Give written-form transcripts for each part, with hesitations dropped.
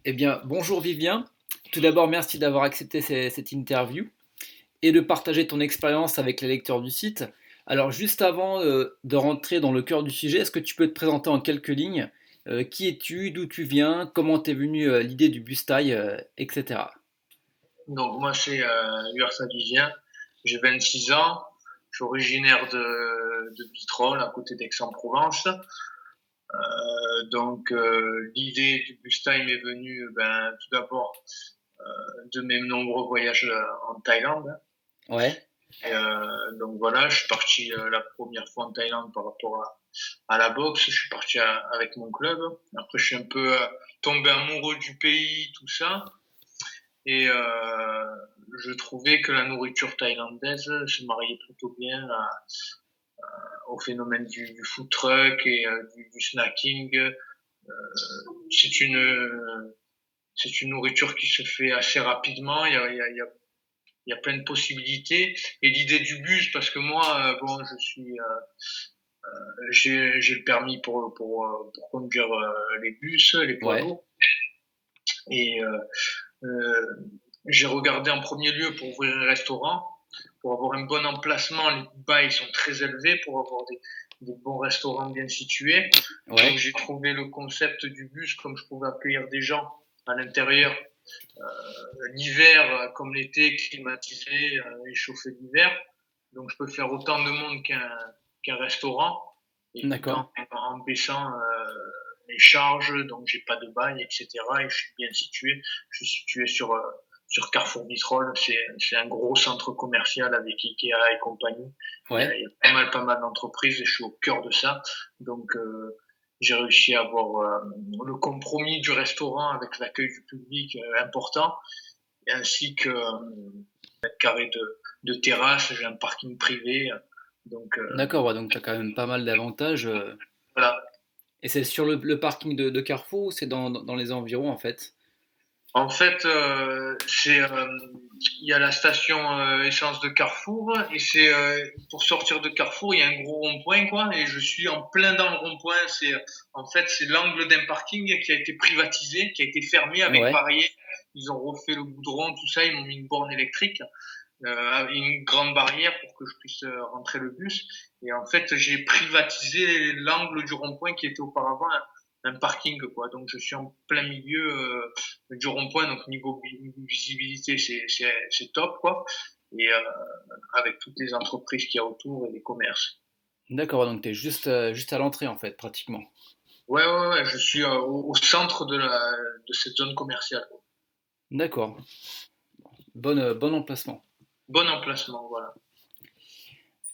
Eh bien, bonjour Vivien. Tout d'abord, merci d'avoir accepté cette interview et de partager ton expérience avec les lecteurs du site. Alors, juste avant de rentrer dans le cœur du sujet, est-ce que tu peux te présenter en quelques lignes? Qui es-tu? D'où tu viens? Comment t'es venu l'idée du bustail, etc. Donc moi c'est Ursa Vivien, j'ai 26 ans, je suis originaire de Vitrolles à côté d'Aix-en-Provence. L'idée du bus time est venue tout d'abord de mes nombreux voyages en Thaïlande. Ouais, Donc voilà, je suis parti la première fois en Thaïlande par rapport à la boxe, je suis parti avec mon club. Après je suis un peu tombé amoureux du pays, tout ça. Et je trouvais que la nourriture thaïlandaise se mariait plutôt bien au phénomène du food truck et du snacking. C'est c'est une nourriture qui se fait assez rapidement. Il y a plein de possibilités. Et l'idée du bus, parce que moi, bon, j'ai le permis pour conduire les bus, les poids ouais, lourds. Et euh, j'ai regardé en premier lieu pour ouvrir un restaurant, pour avoir un bon emplacement. Les bails sont très élevés pour avoir des bons restaurants bien situés. Donc ouais. j'ai trouvé le concept du bus comme je pouvais accueillir des gens à l'intérieur, l'hiver comme l'été, climatisé et chauffé l'hiver. Donc je peux faire autant de monde qu'un restaurant et tout D'accord. en baissant les charges, donc j'ai pas de bail, etc. Et je suis bien situé. Je suis situé sur Carrefour Vitrolles. C'est un gros centre commercial avec Ikea et compagnie. Ouais. Il y a pas mal d'entreprises et je suis au cœur de ça. Donc, j'ai réussi à avoir le compromis du restaurant avec l'accueil du public important, ainsi que mètre carré de terrasse. J'ai un parking privé. Donc, D'accord, ouais, donc tu as quand même pas mal d'avantages. voilà. Et c'est sur le parking de Carrefour ou c'est dans les environs en fait? En fait, il y a la station essence de Carrefour et c'est pour sortir de Carrefour, il y a un gros rond-point quoi et je suis en plein dans le rond-point. C'est l'angle d'un parking qui a été privatisé, qui a été fermé avec Ouais. barrière. Ils ont refait le goudron, tout ça. Ils m'ont mis une borne électrique, une grande barrière pour que je puisse rentrer le bus. Et en fait, j'ai privatisé l'angle du rond-point qui était auparavant un parking, quoi. Donc, je suis en plein milieu du rond-point, donc niveau visibilité, c'est top, quoi. Et avec toutes les entreprises qu'il y a autour et les commerces. D'accord, ouais, donc tu es juste à l'entrée en fait, pratiquement. Ouais, je suis au centre de cette zone commerciale. D'accord. Bon emplacement. Bon emplacement, voilà.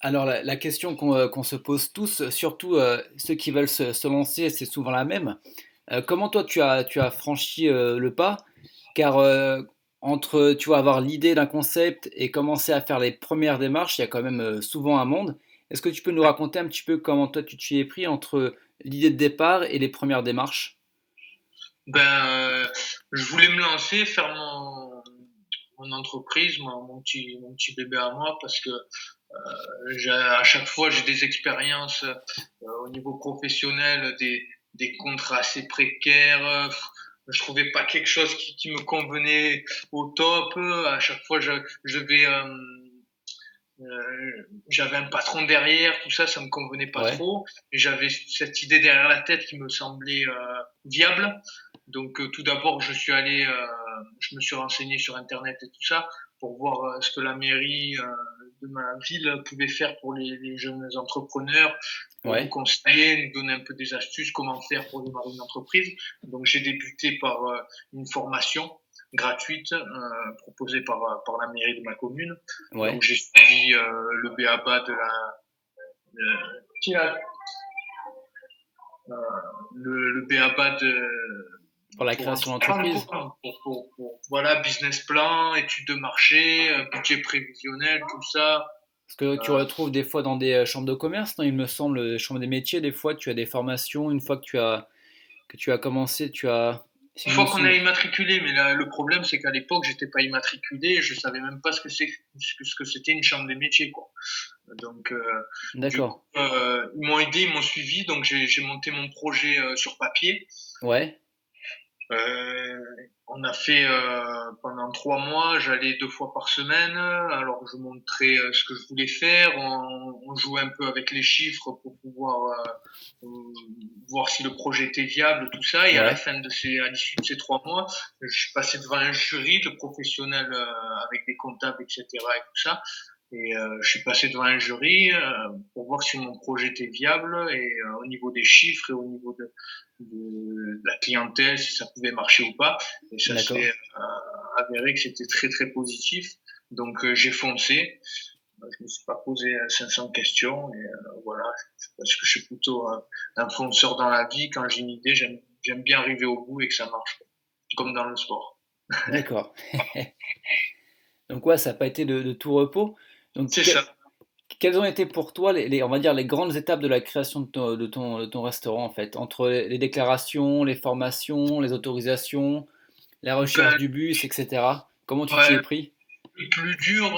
Alors la question qu'on se pose tous, surtout ceux qui veulent se lancer, c'est souvent la même. Comment toi tu as franchi le pas? Car entre tu vois, avoir l'idée d'un concept et commencer à faire les premières démarches, il y a quand même souvent un monde. Est-ce que tu peux nous raconter un petit peu comment toi tu t'y es pris entre l'idée de départ et les premières démarches? Ben, je voulais me lancer, faire mon entreprise, mon petit bébé à moi, parce que à chaque fois j'ai des expériences au niveau professionnel, des contrats assez précaires. Je trouvais pas quelque chose qui me convenait au top. À chaque fois, je vais j'avais un patron derrière, tout ça, ça me convenait pas Ouais, trop. Et j'avais cette idée derrière la tête qui me semblait viable. Donc tout d'abord, je me suis renseigné sur Internet et tout ça pour voir ce que la mairie de ma ville pouvait faire pour les jeunes entrepreneurs, pour nous ouais, conseiller, nous donner un peu des astuces, comment faire pour démarrer une entreprise. Donc j'ai débuté par une formation gratuite proposée par la mairie de ma commune. Donc ouais. j'ai suivi le BABA qui a- le BABA Pour la pour création entreprendre, d'entreprise. quoi. Voilà, business plan, études de marché, budget prévisionnel, tout ça. Parce que tu Euh, retrouves des fois dans des chambres de commerce, non, il me semble, chambres des métiers, des fois tu as des formations, une fois que tu as commencé, si une je me fois qu'on souviens. est immatriculé, mais là, le problème c'est qu'à l'époque j'étais pas immatriculé, je savais même pas ce que c'était une chambre des métiers, quoi. Donc du D'accord. coup ils m'ont aidé, ils m'ont suivi, donc j'ai monté mon projet sur papier. Ouais. Euh, on a fait pendant 3 mois, j'allais 2 fois par semaine. Alors je montrais ce que je voulais faire. On jouait un peu avec les chiffres pour pouvoir voir si le projet était viable, tout ça. Et Ouais, à l'issue de ces 3 mois, je suis passé devant un jury de professionnels avec des comptables, etc. et tout ça. Et je suis passé devant un jury pour voir si mon projet était viable et au niveau des chiffres et au niveau de la clientèle, si ça pouvait marcher ou pas. Et ça d'accord. s'est avéré que c'était très très positif. Donc j'ai foncé. Je me suis pas posé 500 questions et voilà. Parce que je suis plutôt un fonceur dans la vie. Quand j'ai une idée, j'aime bien arriver au bout et que ça marche, comme dans le sport. D'accord. Donc ouais, ça n'a pas été de tout repos. Donc C'est ça. quelles ont été pour toi on va dire les grandes étapes de la création de ton restaurant en fait, entre les déclarations, les formations, les autorisations, la recherche Ben, du bus, etc. Comment tu t'y es ouais, pris? le plus dur,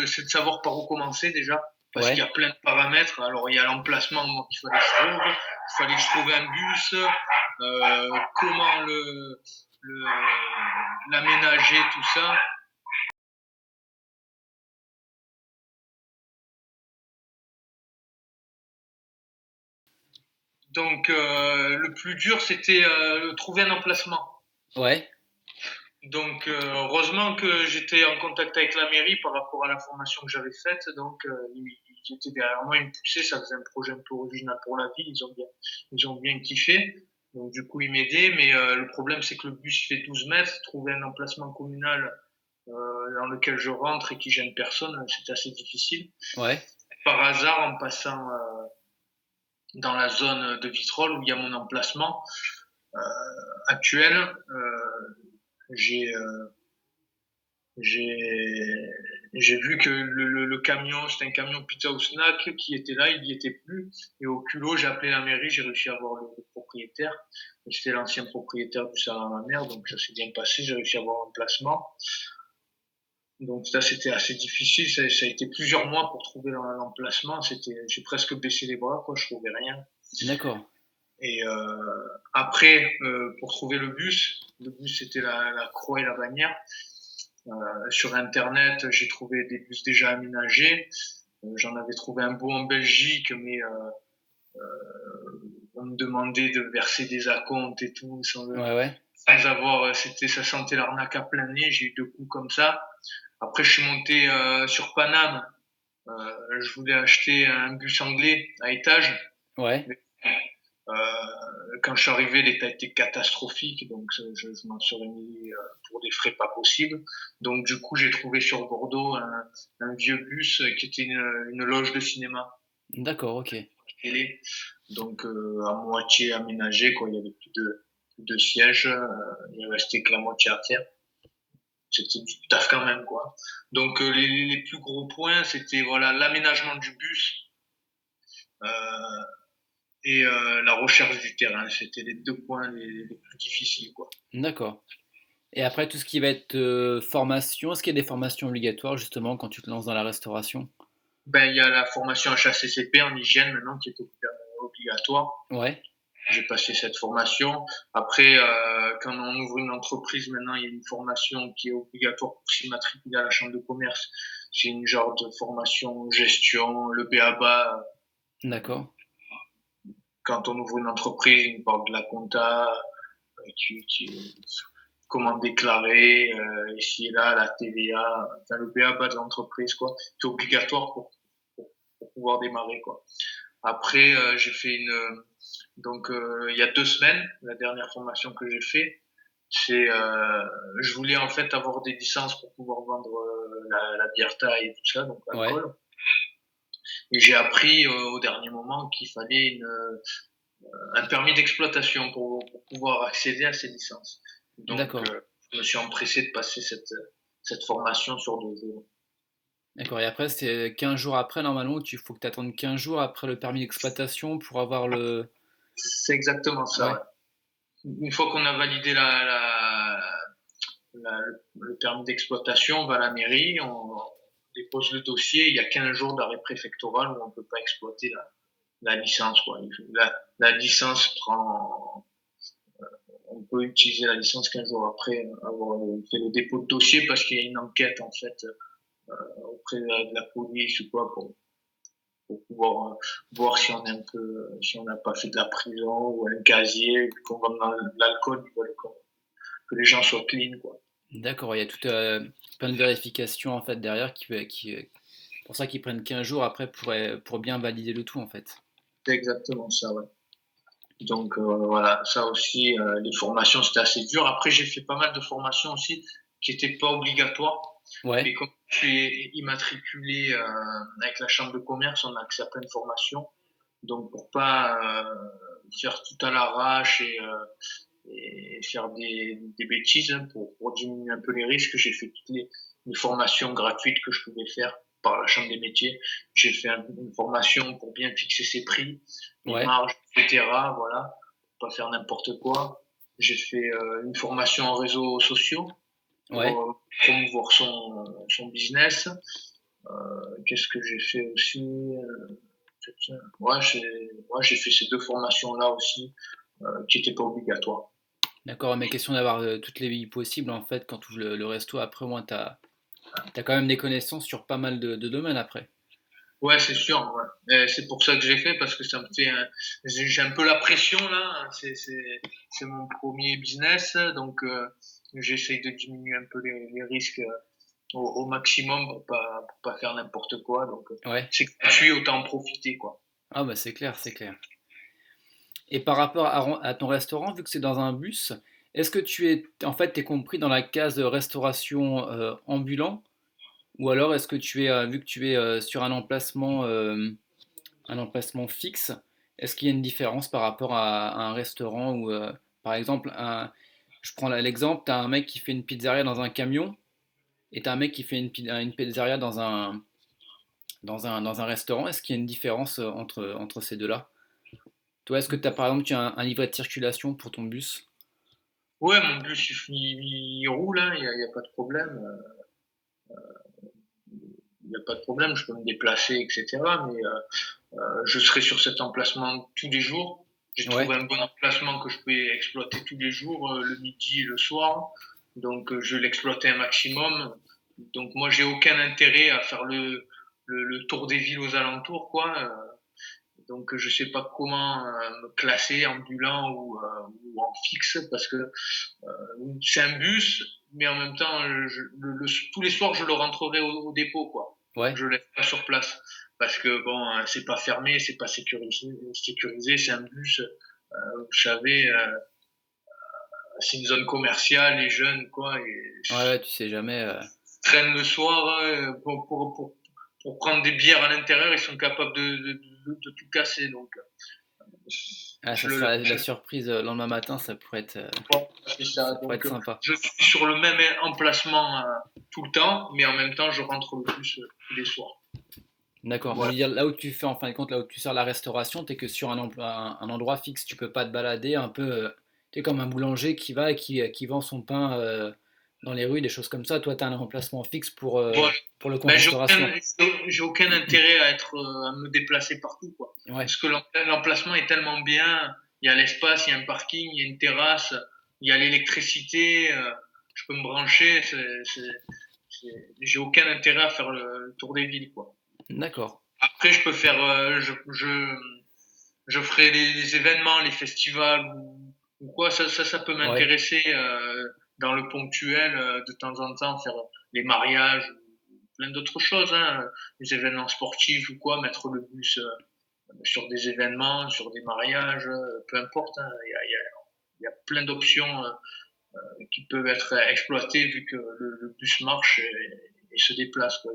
c'est de savoir par où commencer déjà, parce qu'il y Ouais, a plein de paramètres. Alors il y a l'emplacement qu'il fallait que je trouve, il fallait que je trouve un bus, comment le l'aménager, tout ça. Donc le plus dur, c'était trouver un emplacement. ouais, Donc heureusement que j'étais en contact avec la mairie par rapport à la formation que j'avais faite. Donc ils étaient derrière moi, ils me poussaient, ça faisait un projet un peu original pour la ville, ils ont bien kiffé. Donc du coup ils m'aidaient, mais le problème c'est que le bus fait 12 mètres, trouver un emplacement communal dans lequel je rentre et qui gêne personne, c'est assez difficile. ouais. Par hasard, en passant dans la zone de Vitrolles où il y a mon emplacement actuel, j'ai j'ai j'ai vu que le camion, c'était un camion pizza au snack qui était là, il n'y était plus. Et au culot, j'ai appelé la mairie, j'ai réussi à avoir le propriétaire. C'était l'ancien propriétaire du salon à ma mère, donc ça s'est bien passé, j'ai réussi à avoir un placement. Donc ça, c'était assez difficile, ça a été plusieurs mois pour trouver l'emplacement. J'ai presque baissé les bras, quoi, je trouvais rien. D'accord. Et après, pour trouver le bus c'était la croix et la bannière. Sur Internet, j'ai trouvé des bus déjà aménagés. J'en avais trouvé un beau en Belgique, mais on me demandait de verser des acomptes et tout, Ouais, ouais. sans avoir. Ça sentait l'arnaque à plein nez. J'ai eu 2 coups comme ça. Après, je suis monté sur Paname. Je voulais acheter un bus anglais à étage. Ouais. Mais, quand je suis arrivé, l'état était catastrophique, donc je m'en serais mis pour des frais pas possibles. Donc du coup, j'ai trouvé sur Bordeaux un vieux bus qui était une loge de cinéma D'accord, ok. télé, donc à moitié aménagé, quoi. Il y avait plus de sièges, il restait que la moitié à faire. C'était du taf quand même, quoi. Donc les plus gros points, c'était voilà l'aménagement du bus et la recherche du terrain. C'était les 2 points les plus difficiles, quoi. D'accord. Et après, tout ce qui va être formation, est-ce qu'il y a des formations obligatoires justement quand tu te lances dans la restauration? Ben, il y a la formation HACCP en hygiène maintenant qui est obligatoire. Ouais, J'ai passé cette formation. Après, quand on ouvre une entreprise, maintenant, il y a une formation qui est obligatoire pour s'immatriculer à la chambre de commerce. C'est une genre de formation gestion, le BABA. d'accord. Quand on ouvre une entreprise, on parle de la compta, comment déclarer, ici et là, la TVA, enfin, le BABA de l'entreprise, quoi. C'est obligatoire pour pouvoir démarrer, quoi. Après, j'ai fait donc il y a 2 semaines, la dernière formation que j'ai fait, je voulais en fait avoir des licences pour pouvoir vendre la bière taille et tout ça, donc Ouais, l'alcool. Et j'ai appris au dernier moment qu'il fallait un permis d'exploitation pour pouvoir accéder à ces licences. Donc, d'accord. je me suis empressé de passer cette formation sur 2 jours. D'accord. Et après, c'est 15 jours après, normalement, il faut que tu attendes 15 jours après le permis d'exploitation pour avoir le. C'est exactement ça, Ouais, ouais. Une fois qu'on a validé le permis d'exploitation, on va à la mairie, on dépose le dossier, il y a 15 jours d'arrêt préfectoral où on ne peut pas exploiter la licence, quoi. La licence prend, peut utiliser la licence qu'un jour après avoir fait le dépôt de dossier parce qu'il y a une enquête en fait auprès de la police ou quoi pour pouvoir voir si on est un peu, si on n'a pas fait de la prison ou un casier, qu'on vend dans l'alcool, ils veulent que les gens soient clean, quoi. D'accord, il y a tout plein de vérifications en fait derrière pour ça qu'ils prennent 15 jours après pour bien valider le tout en fait. C'est exactement ça, ouais. Donc voilà, ça aussi, les formations c'était assez dur. Après j'ai fait pas mal de formations aussi qui n'étaient pas obligatoires, mais Ouais, comme je suis immatriculé avec la chambre de commerce, on a accès à plein de formations. Donc pour pas faire tout à l'arrache et faire des bêtises hein, pour diminuer un peu les risques, j'ai fait toutes les formations gratuites que je pouvais faire par la chambre des métiers. J'ai fait une formation pour bien fixer ses prix, les ouais, marges, etc. Voilà, pour pas faire n'importe quoi. J'ai fait une formation en réseaux sociaux pour ouais. promouvoir son business. Qu'est-ce que j'ai fait aussi j'ai fait ces deux formations-là aussi qui n'étaient pas obligatoires. D'accord, mais question d'avoir toutes les billes possibles en fait quand tu ouvres le resto, après au moins t'as quand même des connaissances sur pas mal de domaines après. Ouais, c'est sûr. Ouais. C'est pour ça que j'ai fait parce que ça me fait. J'ai un peu la pression là. C'est mon premier business, donc j'essaye de diminuer un peu les risques au maximum pour pas faire n'importe quoi. Donc Ouais. c'est gratuit, autant en profiter quoi. Ah bah c'est clair, c'est clair. Et par rapport à ton restaurant, vu que c'est dans un bus, est-ce que t'es compris dans la case restauration ambulant, ou alors est-ce que vu que tu es sur un emplacement fixe, est-ce qu'il y a une différence par rapport à un restaurant ou par exemple, je prends l'exemple, tu as un mec qui fait une pizzeria dans un camion et tu as un mec qui fait une pizzeria dans un restaurant. Est-ce qu'il y a une différence entre ces deux-là? Toi, est-ce que par exemple, tu as un livret de circulation pour ton bus? Ouais, mon bus il roule, hein, y a pas de problème. Il n'y a pas de problème, je peux me déplacer, etc. Mais je serai sur cet emplacement tous les jours. J'ai Ouais, trouvé un bon emplacement que je peux exploiter tous les jours, le midi et le soir. Donc, je vais l'exploiter un maximum. Donc, moi, j'ai aucun intérêt à faire le tour des villes aux alentours, quoi. Donc, je sais pas comment me classer ambulant ou en fixe parce que c'est un bus, mais en même temps, tous les soirs, je le rentrerai au dépôt, quoi. ouais. Je le laisse pas sur place parce que bon, c'est pas fermé, c'est pas sécurisé, c'est un bus. Vous savez, c'est une zone commerciale, les jeunes, quoi, et Ouais, ouais, tu sais jamais. traînent le soir pour prendre des bières à l'intérieur, ils sont capables de tout casser. Donc, Ah, ça je le, sera la surprise le lendemain matin, c'est ça ça. pourrait être Donc, sympa. je suis sur le même emplacement tout le temps, mais en même temps, je rentre le bus tous les soirs. D'accord. Mais je Voilà. veux dire, là où tu fais, en fin de compte, là où tu sers la restauration, t'es que sur un endroit fixe, tu peux pas te balader un peu. T'es comme un boulanger qui va et qui vend son pain dans les rues, des choses comme ça. Toi, t'as un emplacement fixe Voilà. pour le compte Ben, restauration. j'ai aucun intérêt à me déplacer partout, quoi. Ouais. Parce que l'emplacement est tellement bien. Il y a l'espace, il y a un parking, il y a une terrasse, il y a l'électricité. Je peux me brancher. J'ai aucun intérêt à faire le tour des villes, quoi. D'accord. Après, je peux faire, je ferai les événements, les festivals ou quoi. Ça peut Ouais. m'intéresser dans le ponctuel de temps en temps, faire les mariages, plein d'autres choses, hein, les événements sportifs ou quoi, mettre le bus sur des événements, sur des mariages, peu importe. Hein, il y a plein d'options qui peuvent être exploitées vu que le bus marche et se déplace. Quoi.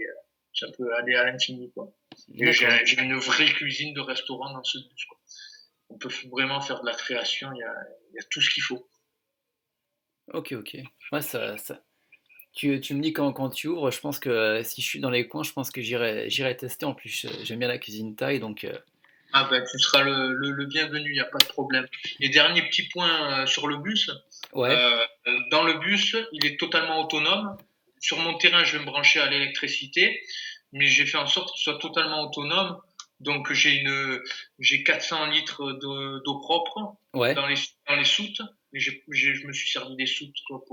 Ça peut aller à l'infini. Quoi. Et D'accord. j'ai une vraie cuisine de restaurant dans ce bus. Quoi. On peut vraiment faire de la création, il y a tout ce qu'il faut. Ok, ok. Ouais, tu me dis quand tu ouvres, je pense que si je suis dans les coins, je pense que j'irai tester. En plus, j'aime bien la cuisine thaï, donc Ah ben, tu seras le bienvenu, il n'y a pas de problème. Et dernier petit point sur le bus. ouais, Euh, Dans le bus, il est totalement autonome. Sur mon terrain, je vais me brancher à l'électricité, mais j'ai fait en sorte qu'il soit totalement autonome. Donc j'ai 400 litres d'eau propre ouais, dans les soutes. je me suis servi des soutes quoi,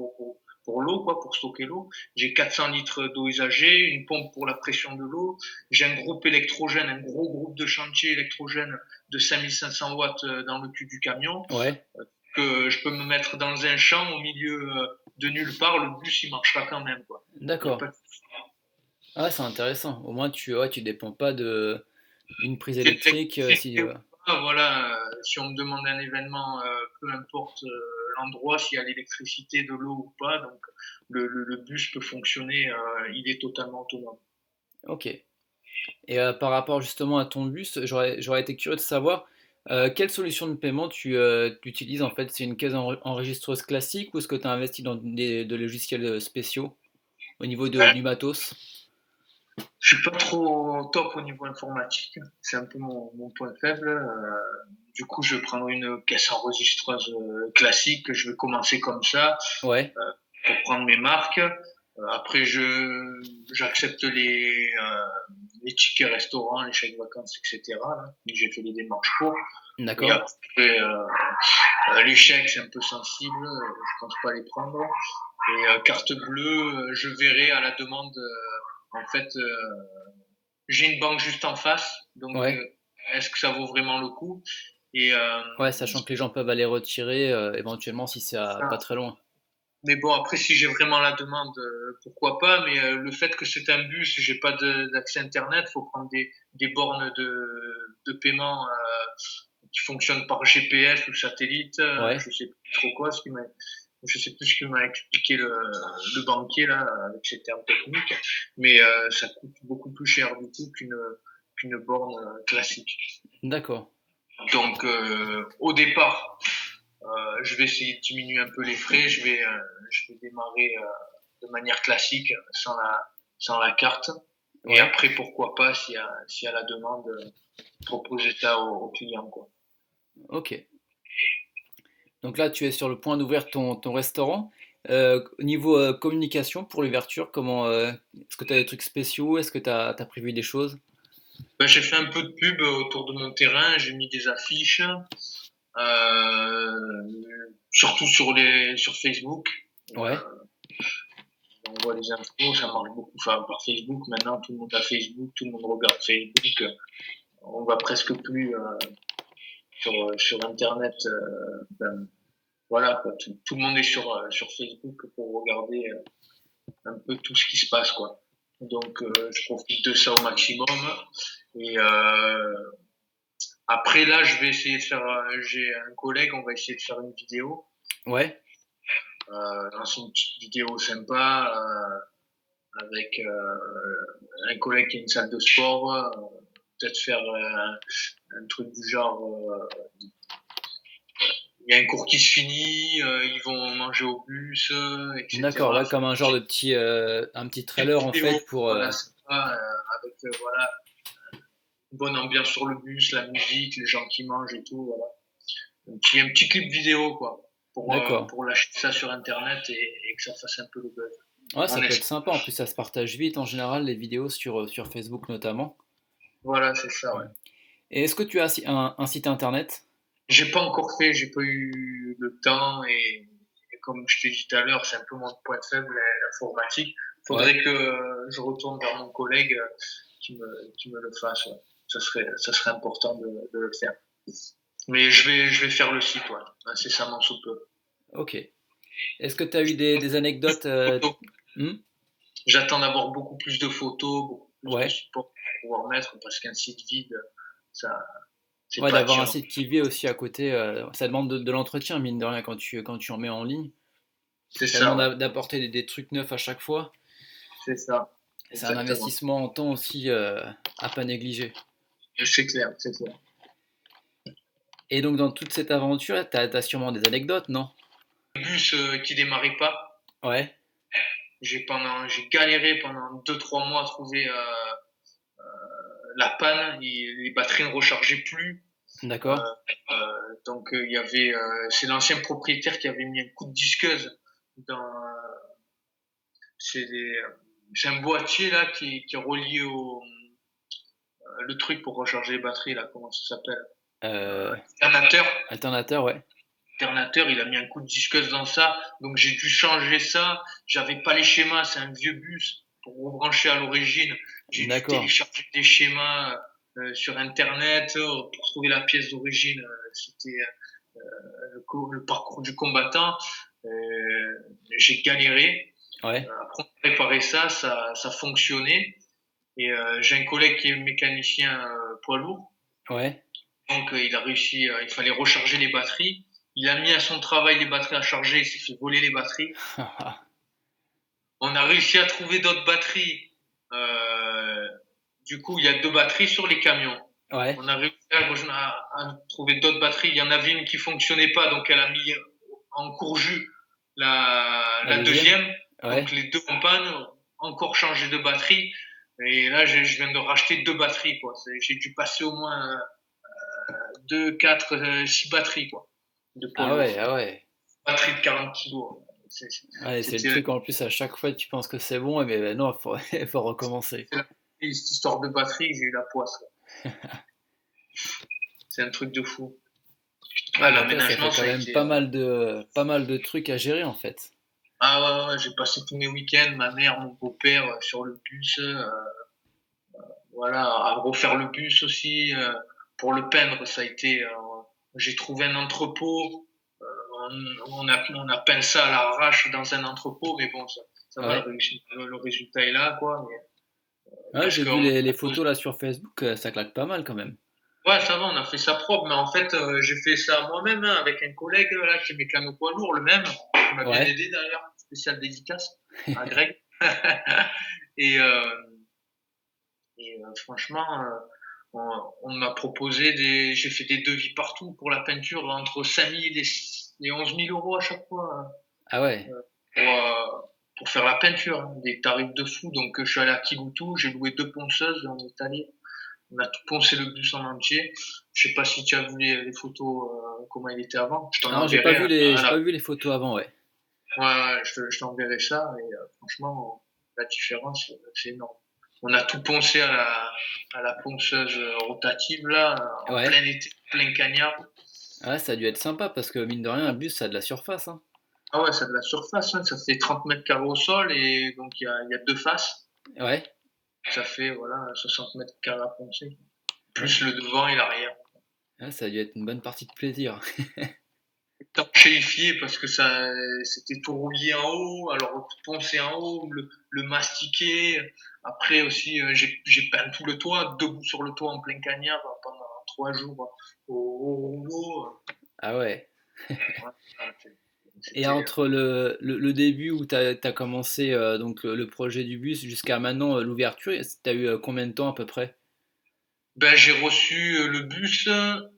pour l'eau, quoi, pour stocker l'eau. J'ai 400 litres d'eau usagée, une pompe pour la pression de l'eau. J'ai un groupe électrogène, un gros groupe de chantier électrogène de 5500 watts dans le cul du camion, Ouais, que je peux me mettre dans un champ au milieu de nulle part. Le bus, il marchera quand même, quoi. Il y a d'accord. pas de... Ah, ouais, c'est intéressant. Au moins, tu dépends pas de d'une prise électrique. Si, Électricité ou pas, voilà, si on me demande un événement, peu importe l'endroit, s'il y a l'électricité, de l'eau ou pas, donc le bus peut fonctionner, il est totalement autonome. ok. Et par rapport justement à ton bus, j'aurais été curieux de savoir quelle solution de paiement tu utilises en fait. C'est une caisse enregistreuse classique ou est-ce que tu as investi dans des logiciels spéciaux au niveau Ouais, du matos? je suis pas trop top au niveau informatique, c'est un peu mon point faible. Du coup, je vais prendre une caisse enregistreuse classique, je vais commencer comme ça Ouais, pour prendre mes marques. Après, j'accepte les tickets restaurants, les chèques vacances, etc. Là. J'ai fait les démarches pour. Et d'accord. après, les chèques, c'est un peu sensible, je pense pas les prendre. Et carte bleue, je verrai à la demande. En fait, j'ai une banque juste en face, donc Ouais, est-ce que ça vaut vraiment le coup? Et ouais, sachant que les gens peuvent aller retirer éventuellement si c'est pas ça. très loin. Mais bon, après, si j'ai vraiment la demande, pourquoi pas. Mais le fait que c'est un bus, j'ai pas d'accès Internet, faut prendre des bornes de paiement qui fonctionnent par GPS ou satellite. Ouais, Je sais plus trop quoi. Je sais plus ce qu'il m'a expliqué le banquier là avec ses termes techniques. Mais ça coûte beaucoup plus cher du coup qu'une borne classique. d'accord. Donc au départ, je vais essayer de diminuer un peu les frais. Je vais démarrer de manière classique sans la carte. Et Ouais, après, pourquoi pas, s'il y a la demande, proposer ça au client, quoi. ok. Donc là, tu es sur le point d'ouvrir ton restaurant. Au niveau communication pour l'ouverture, est-ce que tu as des trucs spéciaux? Est-ce que tu as prévu des choses? Ben, j'ai fait un peu de pub autour de mon terrain. J'ai mis des affiches, euh, surtout sur Facebook. Ouais, On voit les infos, ça marche beaucoup enfin, par Facebook. Maintenant, tout le monde a Facebook, tout le monde regarde Facebook. On va presque plus sur Internet. Ben, voilà, quoi. Tout le monde est sur Facebook pour regarder un peu tout ce qui se passe, quoi. Donc, je profite de ça au maximum. Et après, là, je vais essayer de faire. J'ai un collègue, on va essayer de faire une vidéo. ouais, Lancer une petite vidéo sympa avec un collègue qui a une salle de sport. Peut-être faire un truc du genre. Il y a un cours qui se finit, ils vont manger au bus, d'accord. etc. Ouais, comme un genre de un petit Petite trailer en vidéo, fait pour. voilà, sympa, avec voilà, une bonne ambiance sur le bus, la musique, les gens qui mangent et tout, voilà. Un petit clip vidéo, quoi, D'accord. pour lâcher ça sur Internet et que ça fasse un peu le buzz. Ouais, ça On peut être essaie. sympa. En plus, ça se partage vite en général les vidéos sur Facebook notamment. Voilà, c'est ça, ouais. Et est-ce que tu as un site internet? J'ai pas encore fait, j'ai pas eu le temps et comme je t'ai dit tout à l'heure, c'est un peu mon point faible, l'informatique. Ouais. Faudrait que je retourne vers mon collègue qui me le fasse. Ouais. Ça serait important de le faire. Mais je vais faire le site, ouais, incessamment sous peu. Ok. Est-ce que tu as eu des anecdotes Photos. hmm. J'attends d'avoir beaucoup plus de photos, beaucoup plus de Ouais. support pour pouvoir mettre, parce qu'un site vide, ça, c'est Ouais, pas d'avoir un attirant. site qui vit aussi à côté, ça demande de l'entretien, mine de rien, quand tu en mets en ligne. C'est Ça ça, demande ouais. d'apporter des trucs neufs à chaque fois. C'est ça. C'est un Exactement. investissement en temps aussi à pas négliger. C'est clair, c'est clair. Et donc, dans toute cette aventure, t'as sûrement des anecdotes, non? Le bus qui démarrait pas. Ouais, J'ai galéré pendant 2 3 mois à trouver la panne. Les batteries ne rechargeaient plus. Euh, d'accord. donc il y avait, c'est l'ancien propriétaire qui avait mis un coup de disqueuse dans. C'est des, c'est un boîtier là qui est relié au le truc pour recharger les batteries là. Comment ça s'appelle? Euh, Alternateur. Alternateur, ouais. alternateur, il a mis un coup de disqueuse dans ça, donc j'ai dû changer ça. J'avais pas les schémas, c'est un vieux bus pour rebrancher à l'origine. J'ai dû D'accord. télécharger des schémas sur Internet pour trouver la pièce d'origine. C'était le parcours du combattant. J'ai galéré. Ouais. Après, on a préparé ça, ça fonctionnait. Et j'ai un collègue qui est mécanicien poids lourd. Ouais. Donc il a réussi, il fallait recharger les batteries. Il a mis à son travail les batteries à charger, il s'est fait voler les batteries. On a réussi à trouver d'autres batteries. Euh, du coup, il y a 2 batteries sur les camions. Ouais. On a réussi à trouver d'autres batteries. Il y en avait une qui fonctionnait pas, donc elle a mis en court-jus La la deuxième? deuxième. Donc Ouais. les deux en panne, encore changé de batterie. Et là, je viens de racheter 2 batteries, quoi. J'ai dû passer au moins 2, 4, 6 batteries, quoi, de poids Ah ouais, lourd. ah ouais. Batterie de 40 kilos. Ouais, c'est le C'était truc en plus à chaque fois tu penses que c'est bon, mais ben non, faut, faut recommencer. cette histoire de batterie, j'ai eu la poisse, quoi. C'est un truc de fou. Ouais, Ah, bah toi, ça l'aménagement, fait quand ça a même été. pas mal de trucs à gérer en fait. Ah ouais, ouais, j'ai passé tous mes week-ends, ma mère, mon beau-père, sur le bus. Voilà, à refaire le bus aussi. Pour le peindre, ça a été. J'ai trouvé un entrepôt. On a peint ça à l'arrache dans un entrepôt, mais bon, ça va, Ouais. le résultat est là, quoi. Ouais, Parce j'ai vu qu'on les photos là sur Facebook, ça claque pas mal quand même. ouais, ça va, on a fait ça propre, mais en fait, j'ai fait ça moi-même hein, avec un collègue là qui est mécano poids lourd, le même, qui m'a bien Ouais. aidé d'ailleurs, spécial dédicace à Greg. et franchement, on m'a proposé j'ai fait des devis partout pour la peinture entre 5 000 et 11 000 euros à chaque fois Ah ouais. pour, pour faire la peinture, hein, des tarifs de fou. Donc je suis allé à Kiboutou, j'ai loué 2 ponceuses, on est allé. On a tout poncé le bus en entier. Je sais pas si tu as vu les photos, comment il était avant. Je t'en Non, enverrai j'ai pas vu les photos avant, ouais. ouais, ouais, je t'enverrai ça. Et franchement, la différence, c'est énorme. On a tout poncé à la ponceuse rotative, là, en Ouais. plein été, plein cagnard. Ouais, ça a dû être sympa parce que mine de rien, un bus, ça a de la surface, hein. Ah ouais, ça a de la surface, hein. Ça fait 30 mètres carrés au sol et donc il y a 2 faces. Ouais. Ça fait voilà 60 mètres carrés à poncer. Ouais. Plus le devant et l'arrière. Ouais, ça a dû être une bonne partie de plaisir. Étanchéifié parce que ça c'était tout rouillé en haut, alors tout poncé en haut, le mastiquer. Après aussi j'ai peint tout le toit, debout sur le toit en plein cagnard pendant 3 jours au rouleau. Ah ouais. Ouais, Et c'était entre le début où tu as commencé donc le projet du bus jusqu'à maintenant l'ouverture, tu as eu combien de temps à peu près? ben j'ai reçu le bus,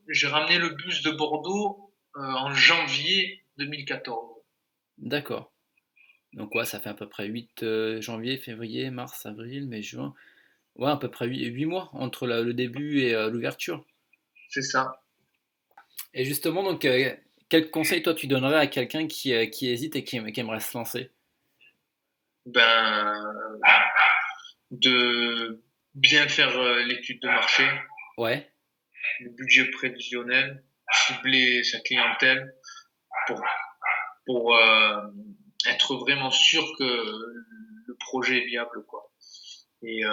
j'ai ramené le bus de Bordeaux en janvier 2014. D'accord. Donc ouais, ça fait à peu près 8 janvier, février, mars, avril, mai, juin. Ouais, à peu près 8 mois entre le début et l'ouverture. C'est ça. Et justement, donc, quel conseil toi tu donnerais à quelqu'un qui hésite et qui aimerait se lancer? Ben de bien faire l'étude de marché, Ouais, le budget prévisionnel, cibler sa clientèle pour, pour être vraiment sûr que le projet est viable, quoi. Et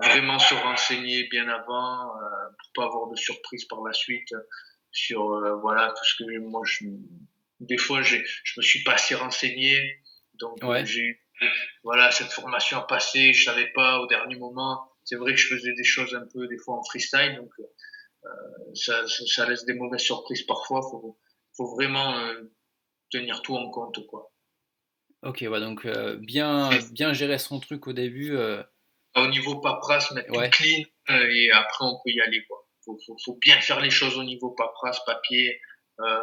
vraiment se renseigner bien avant pour pas avoir de surprise par la suite sur voilà tout ce que moi des fois je me suis pas assez renseigné donc ouais, j'ai eu voilà cette formation à passer, je savais pas au dernier moment. C'est vrai que je faisais des choses un peu des fois en freestyle donc ça laisse des mauvaises surprises parfois. Faut vraiment tenir tout en compte, quoi. ok, ouais, donc C'est bien gérer son truc au début, au niveau paperasse, mettre tout ouais, clean et après on peut y aller, quoi. Faut bien faire les choses au niveau paperasse, papier, euh,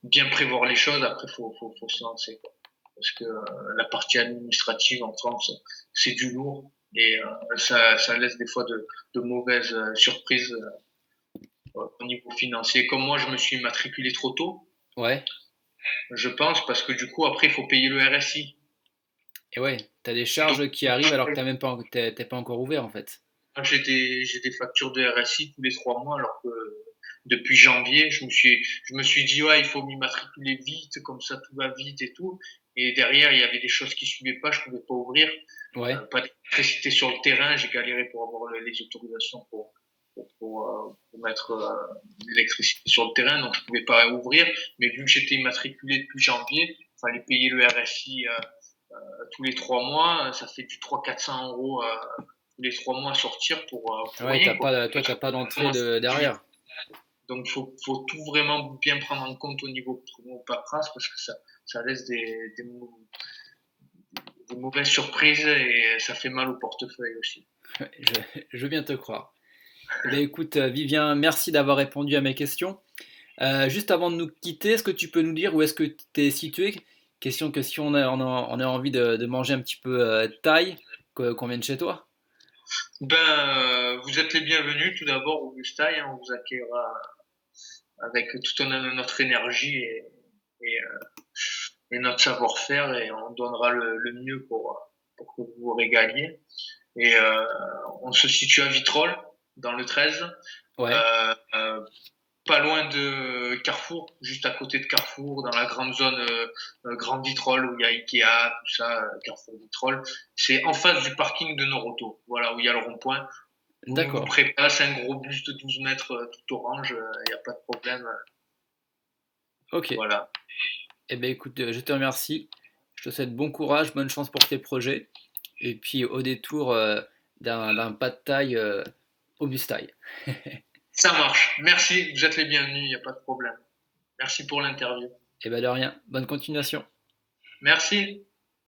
bien prévoir les choses. Après, faut se lancer, quoi. Parce que la partie administrative en France, c'est du lourd et ça laisse des fois de mauvaises surprises au niveau financier. Comme moi, je me suis matriculé trop tôt, ouais, je pense, parce que du coup, après, il faut payer le RSI. et ouais, t'as des Donc, charges qui arrivent alors que t'es pas encore ouvert en fait. moi, j'ai des factures de RSI tous les 3 mois, alors que depuis janvier. Je me suis dit, ouais, il faut m'immatriculer vite, comme ça tout va vite et tout. Et derrière, il y avait des choses qui suivaient pas, je pouvais pas ouvrir. Ouais, Pas d'électricité sur le terrain, j'ai galéré pour avoir les autorisations pour mettre l'électricité sur le terrain, donc je pouvais pas ouvrir. Mais vu que j'étais immatriculé depuis janvier, il fallait payer le RSI tous les 3 mois. Ça fait du 300-400 € tous les 3 mois à sortir pour ouais, rien, quoi. toi, t'as pas d'entrée derrière. Donc, faut tout vraiment bien prendre en compte au niveau paperasse parce que ça laisse des mauvaises surprises et ça fait mal au portefeuille aussi. Je veux bien te croire. Eh bien, écoute, Vivien, merci d'avoir répondu à mes questions. Juste avant de nous quitter, est-ce que tu peux nous dire où est-ce que tu es situé? Question que si on a envie de manger un petit peu thaï, qu'on vienne chez toi. Vous êtes les bienvenus tout d'abord au Bustail, hein, on vous accueillera avec toute notre énergie et notre savoir-faire et on donnera le mieux pour que vous vous régaliez. Et on se situe à Vitrolles, dans le 13, Ouais, euh, pas loin de Carrefour, juste à côté de Carrefour, dans la grande zone Grand Vitrolles où il y a Ikea, tout ça, Carrefour Vitrolles. C'est en face du parking de Noroto, voilà, où il y a le rond-point. Vous vous d'accord. prépassez un gros bus de 12 mètres tout orange, il n'y a pas de problème. Ok. Voilà. Eh bien, écoute, je te remercie. Je te souhaite bon courage, bonne chance pour tes projets. Et puis, au détour d'un pas de taille au Bustail. Ça marche. Merci, vous êtes les bienvenus, il n'y a pas de problème. Merci pour l'interview. Eh bien, de rien. Bonne continuation. Merci.